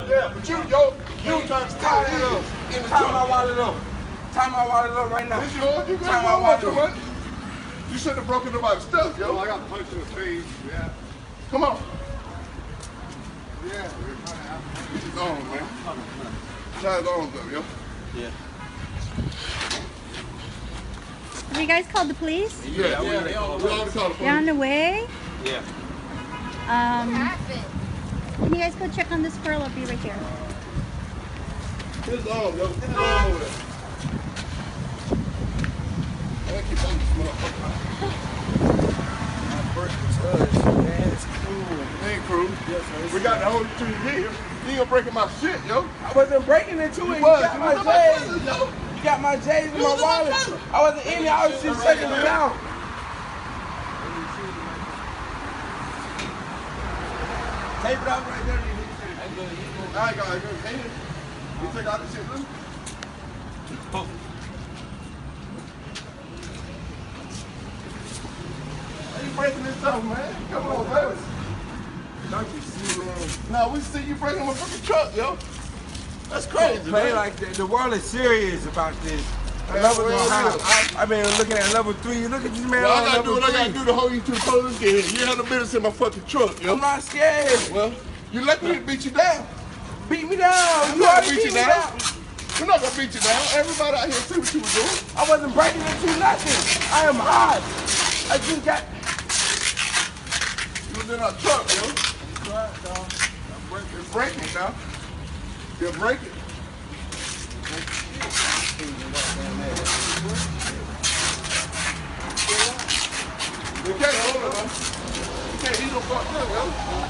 Yeah, but you trying to steal it. Tie my wallet up. Tie my wallet up right now. This yours? You Tie my wallet up. You shouldn't have broken nobody's stuff, yo. I got punched in the face. Yeah. Come on. Yeah. It's on, man. Tie his arms up, yo. Yeah. Have you guys called the police? Yeah, we already called the police. They're on the way. Yeah. Can you guys go check on this girl? I'll be right here. His arm, yo. His arm over there. I keep on this motherfucker. Man, it's cool. It ain't cool. Yes, sir. We got to hold you to your heel. You ain't breaking my shit, yo. I wasn't breaking into it. You got my J's. You got my J's in my wallet. I wasn't in there. I was just checking it out. Tape it out right there. I ain't got it. You take out the shit, look. How you breaking this up, man? Come on, baby. Don't you see, man? No, we see you breaking my fucking truck, yo. That's crazy, Play man. like that. The world is serious about this. Yeah, Level well, high. I've been looking at level 3. Look at this man Well, on I gotta do level what I 3. gotta do to hold you to the police get here. You have no business in my fucking truck, yo. I'm not scared. Well, you let me beat you down. Beat me down. I'm You not already gonna beat you down. We're not gonna beat you down. Everybody out here see what you were doing. I wasn't breaking into nothing. I am hot. I just got. You was in our truck, yo. You're breaking now. You're breaking. You can't hold it, man. You can't eat no fuck, yo.